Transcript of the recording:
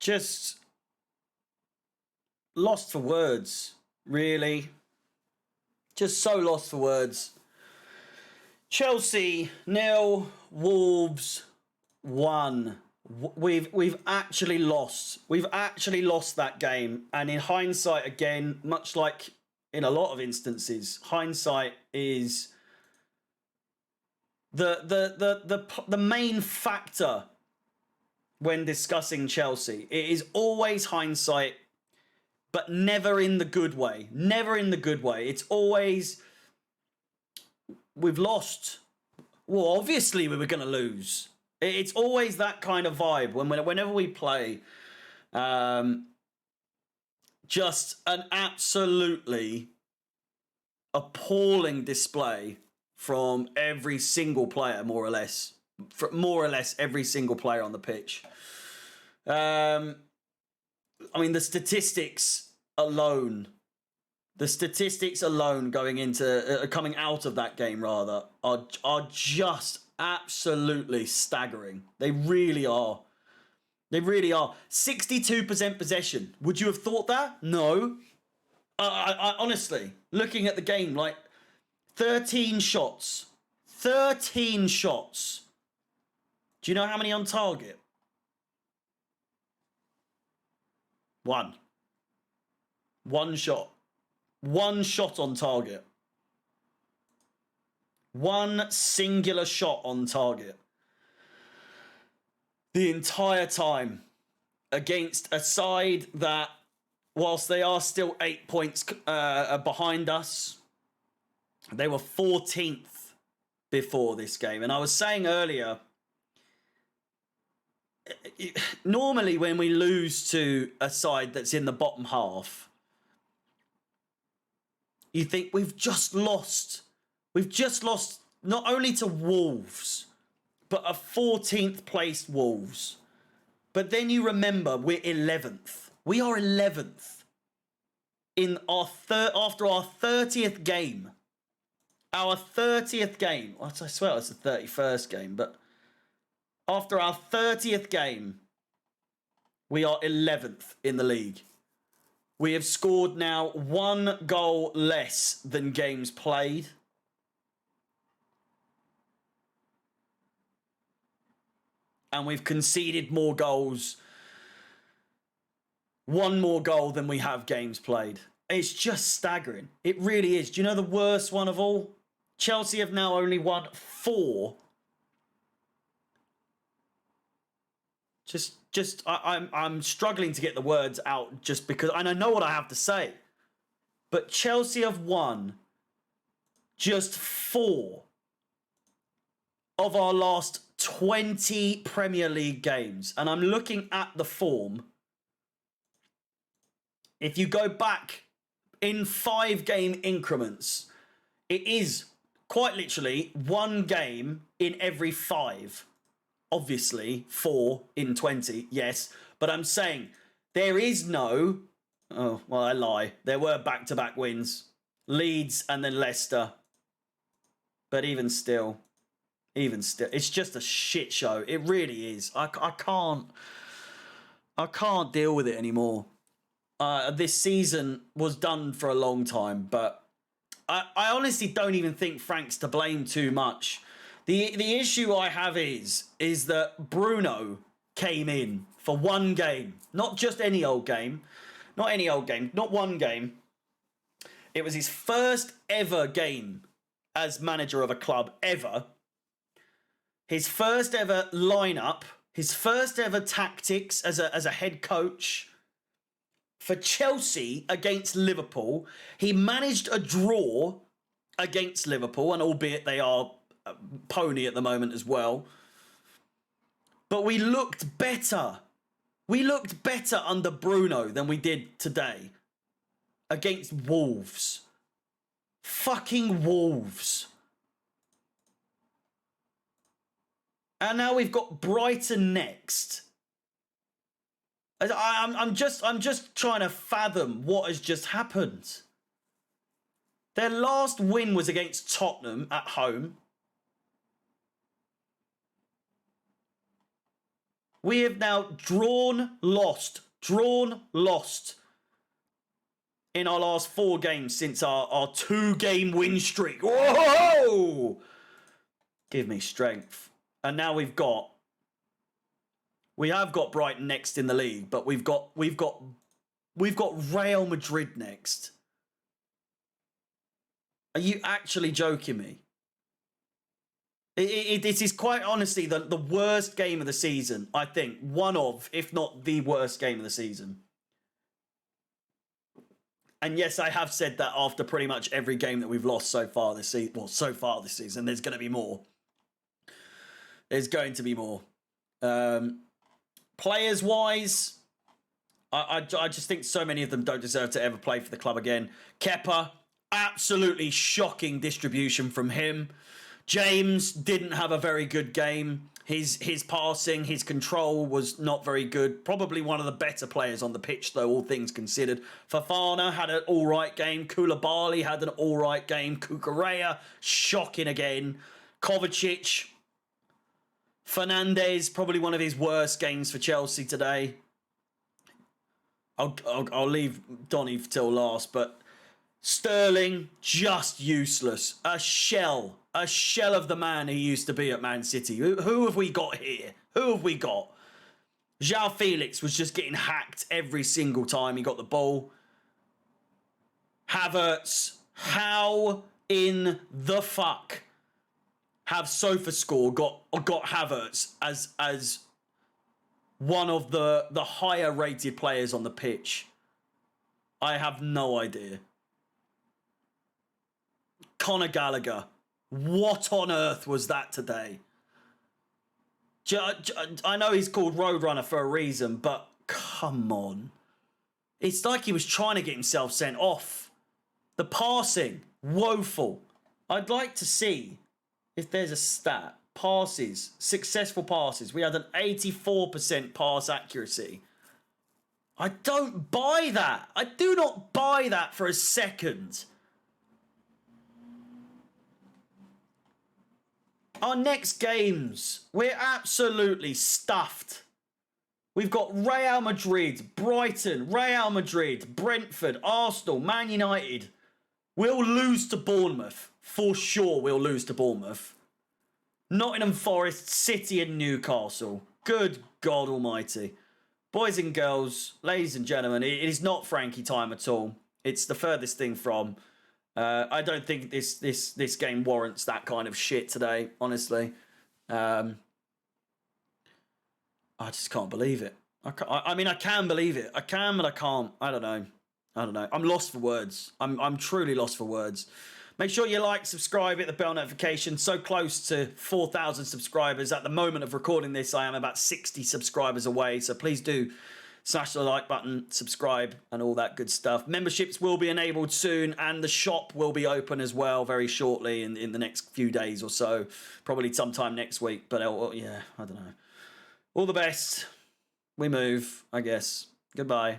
Just lost for words, really. Just so lost for words. Chelsea 0, Wolves 1. We've actually lost. We've actually lost that game. And in hindsight, again, much like in a lot of instances, hindsight is the main factor when discussing Chelsea. It is always hindsight, but never in the good way. Never in the good way. It's always, we've lost. Well, obviously we were going to lose. It's always that kind of vibe whenever we play. Just an absolutely appalling display from every single player, more or less. More or less every single player on the pitch. I mean, the statistics alone going into coming out of that game rather are just absolutely staggering. They really are. They really are. 62% possession. Would you have thought that? No. I honestly, looking at the game, like 13 shots. 13 shots. Do you know how many on target? 1. 1 shot. 1 shot on target. 1 singular shot on target. The entire time against a side that, whilst they are still 8 points behind us, they were 14th before this game. And I was saying earlier, normally when we lose to a side that's in the bottom half, you think we've just lost. We've just lost not only to Wolves, but a 14th placed Wolves. But then you remember we're 11th. We are 11th in our after our 30th game. Our 30th game. I swear it's the 31st game, but after our 30th game, we are 11th in the league. We have scored now 1 goal less than games played. And we've conceded more goals. 1 more goal than we have games played. It's just staggering. It really is. Do you know the worst one of all? Chelsea have now only won 4. I'm struggling to get the words out just because, and I know what I have to say. But Chelsea have won just 4 of our last 20 Premier League games. And I'm looking at the form. If you go back in 5-game increments, it is quite literally 1 game in every 5. Obviously, 4 in 20, yes. But I'm saying there is no... Oh, well, I lie. There were back-to-back wins. Leeds and then Leicester. But even still, it's just a shit show. It really is. I can't deal with it anymore. This season was done for a long time, but I honestly don't even think Frank's to blame too much. The issue I have is that Bruno came in for 1 game. Not just any old game. Not any old game. Not 1 game. It was his first ever game as manager of a club ever. His first ever lineup. His first ever tactics as a head coach. For Chelsea against Liverpool. He managed a draw against Liverpool, and albeit they are pony at the moment as well. But we looked better. We looked better under Bruno than we did today against Wolves. Fucking Wolves. And now we've got Brighton next. I'm just trying to fathom what has just happened. Their last win was against Tottenham at home. We have now drawn, lost in our last 4 games since our 2-game win streak. Whoa! Give me strength. And now we have got Brighton next in the league, but we've got Real Madrid next. Are you actually joking me? It is quite honestly the worst game of the season, I think. One of, if not the worst game of the season. And yes, I have said that after pretty much every game that we've lost so far this season. Well, so far this season, there's going to be more. There's going to be more. Players-wise, I just think so many of them don't deserve to ever play for the club again. Kepa, absolutely shocking distribution from him. James didn't have a very good game. His passing, his control was not very good. Probably one of the better players on the pitch, though, all things considered. Fofana had an all-right game. Koulibaly had an all-right game. Cucurella, shocking again. Kovacic, Fernandes, probably one of his worst games for Chelsea today. I'll leave Donny till last, but Sterling, just useless. A shell of the man he used to be at Man City. Who have we got here? Who have we got? João Felix was just getting hacked every single time he got the ball. Havertz, how in the fuck have SofaScore got Havertz as one of the higher rated players on the pitch? I have no idea. Conor Gallagher, what on earth was that today? I know he's called Roadrunner for a reason, but come on. It's like he was trying to get himself sent off. The passing, woeful. I'd like to see if there's a stat. Passes, successful passes. We had an 84% pass accuracy. I don't buy that. I do not buy that for a second. Our next games, we're absolutely stuffed. We've got Real Madrid, Brighton, Real Madrid, Brentford, Arsenal, Man United. We'll lose to Bournemouth. For sure we'll lose to Bournemouth. Nottingham Forest, City and Newcastle. Good God almighty. Boys and girls, ladies and gentlemen, it is not Frankie time at all. It's the furthest thing from. I don't think this game warrants that kind of shit today, honestly. I just can't believe it. I mean, I can believe it. I can, but I can't. I don't know. I'm lost for words. I'm truly lost for words. Make sure you like, subscribe, hit the bell notification. So close to 4,000 subscribers. At the moment of recording this, I am about 60 subscribers away. So please do smash the like button, subscribe, and all that good stuff. Memberships will be enabled soon, and the shop will be open as well very shortly in the next few days or so. Probably sometime next week, but yeah, I don't know. All the best. We move, I guess. Goodbye.